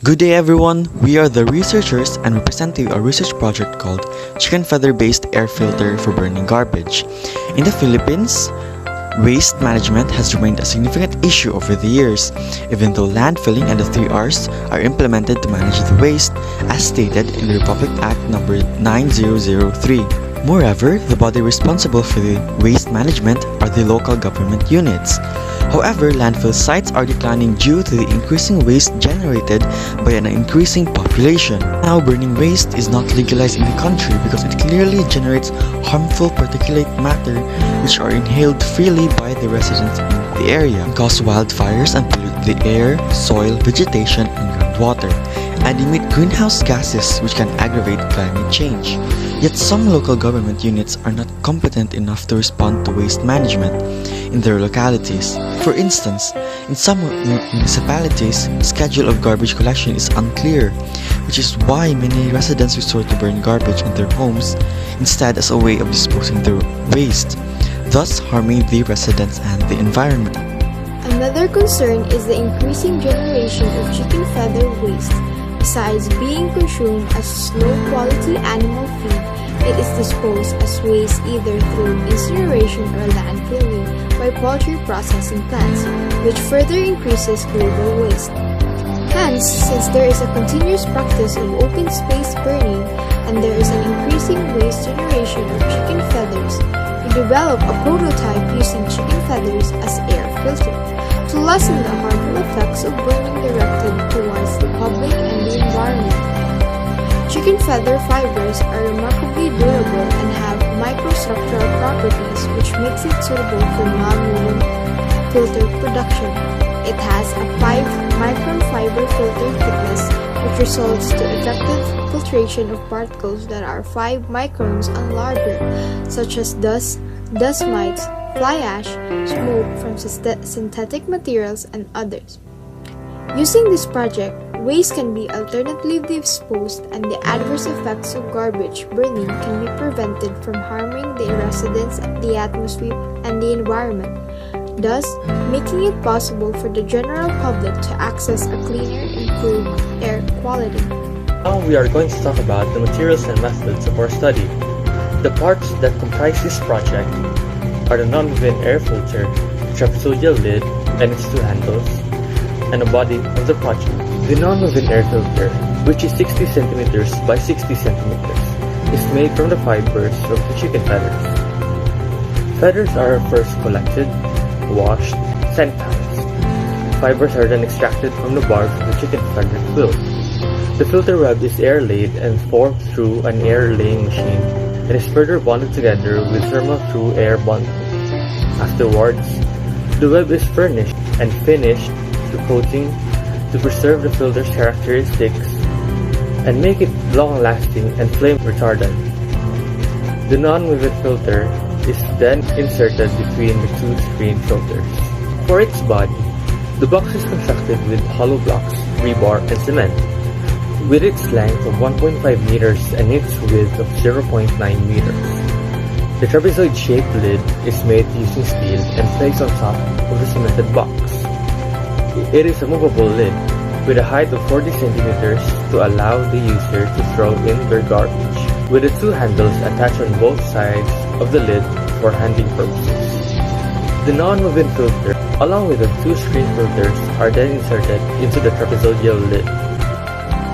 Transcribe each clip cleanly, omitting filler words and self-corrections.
Good day everyone, we are the researchers and we present to you a research project called Chicken Feather Based Air Filter for Burning Garbage. In the Philippines, waste management has remained a significant issue over the years, even though landfilling and the 3Rs are implemented to manage the waste as stated in the Republic Act No. 9003. Moreover, the body responsible for the waste management are the local government units. However, landfill sites are declining due to the increasing waste generated by an increasing population. Now, burning waste is not legalized in the country because it clearly generates harmful particulate matter which are inhaled freely by the residents in the area and cause wildfires and pollute the air, soil, vegetation, and groundwater, and emit greenhouse gases which can aggravate climate change. Yet some local government units are not competent enough to respond to waste management in their localities. For instance, in some municipalities, the schedule of garbage collection is unclear, which is why many residents resort to burn garbage in their homes instead as a way of disposing their waste, thus harming the residents and the environment. Another concern is the increasing generation of chicken feather waste. Besides being consumed as low-quality animal feed, it is disposed as waste either through incineration or landfilling by poultry processing plants, which further increases global waste. Hence, since there is a continuous practice of open space burning and there is an increasing waste generation of chicken feathers, we develop a prototype using chicken feathers as air filter to lessen the harmful effects of burning directed towards the public and the environment. Chicken feather fibers are remarkably durable and have microstructural properties which makes it suitable for non-woven filter production. It has a 5-micron fiber filter thickness which results to effective filtration of particles that are 5 microns and larger, such as dust, dust mites, fly ash, smoke from synthetic materials, and others. Using this project, waste can be alternatively disposed and the adverse effects of garbage burning can be prevented from harming the residents, the atmosphere, and the environment, thus making it possible for the general public to access a cleaner, improved air quality. Now we are going to talk about the materials and methods of our study. The parts that comprise this project are the non-woven air filter, trapezoidal lid and its two handles, and the body of the project. The non-woven air filter, which is 60 cm by 60 cm, is made from the fibers of the chicken feathers. Feathers are first collected, washed, sanitized. Fibers are then extracted from the barbs of the chicken feather quill. The filter web is air-laid and formed through an air-laying machine and is further bonded together with thermal through air bonding. Afterwards, the web is furnished and finished to coating to preserve the filter's characteristics and make it long-lasting and flame retardant. The non-woven filter is then inserted between the two screen filters. For its body, the box is constructed with hollow blocks, rebar, and cement, with its length of 1.5 meters and its width of 0.9 meters. The trapezoid-shaped lid is made using steel and placed on top of the cemented box. It is a movable lid with a height of 40 centimeters to allow the user to throw in their garbage, with the two handles attached on both sides of the lid for handling purposes. The non-woven filter, along with the two screen filters, are then inserted into the trapezoidal lid.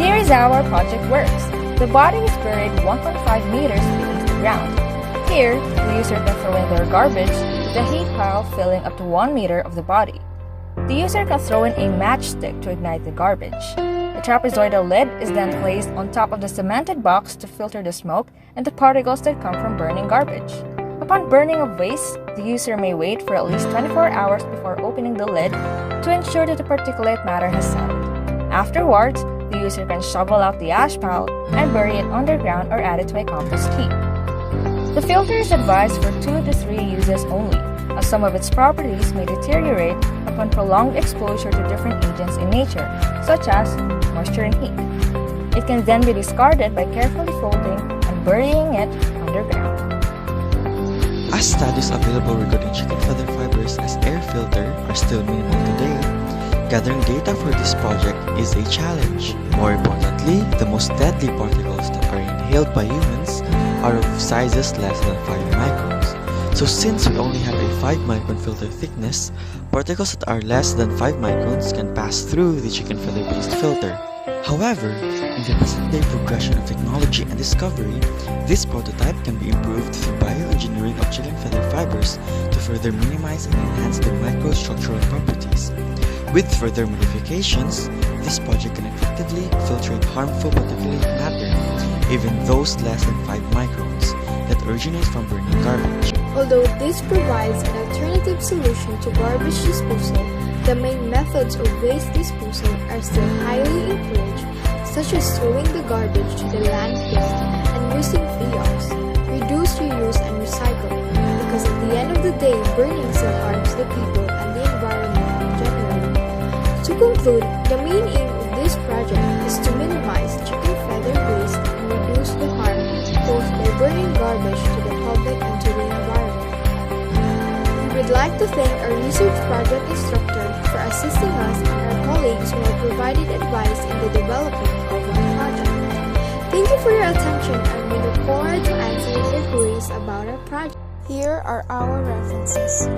Here is how our project works. The body is buried 1.5 meters beneath the ground. Here, the user can throw in their garbage, the hay pile filling up to 1 meter of the body. The user can throw in a matchstick to ignite the garbage. The trapezoidal lid is then placed on top of the cemented box to filter the smoke and the particles that come from burning garbage. Upon burning of waste, the user may wait for at least 24 hours before opening the lid to ensure that the particulate matter has settled. Afterwards, the user can shovel out the ash pile and bury it underground or add it to a compost heap. The filter is advised for 2 to 3 uses only, as some of its properties may deteriorate upon prolonged exposure to different agents in nature, such as moisture and heat. It can then be discarded by carefully folding and burying it underground. As studies available regarding chicken feather fibers as air filter are still minimal today, gathering data for this project is a challenge. More importantly, the most deadly particles that are inhaled by humans are of sizes less than 5 microns. So since we only have a 5 micron filter thickness, particles that are less than 5 microns can pass through the chicken feather based filter. However, in the present day progression of technology and discovery, this prototype can be improved through bioengineering of chicken feather fibers to further minimize and enhance their microstructural properties. With further modifications, this project can effectively filtrate harmful particulate matter, even those less than 5 microns, that originate from burning garbage. Although this provides an alternative solution to garbage disposal, the main methods of waste disposal are still highly encouraged, such as throwing the garbage to the landfill and using FEOS, reduce, reuse, and recycle, because at the end of the day, burning still harms the people and the environment generally. To conclude, the main aim of this project is to minimize chicken feather waste and reduce the harm posed by burning garbage to the public and to the environment. We would like to thank our research project instructor for assisting us and our colleagues who have provided advice in the development of our project. Thank you for your attention, and we look forward to answering your queries about our project. Here are our references.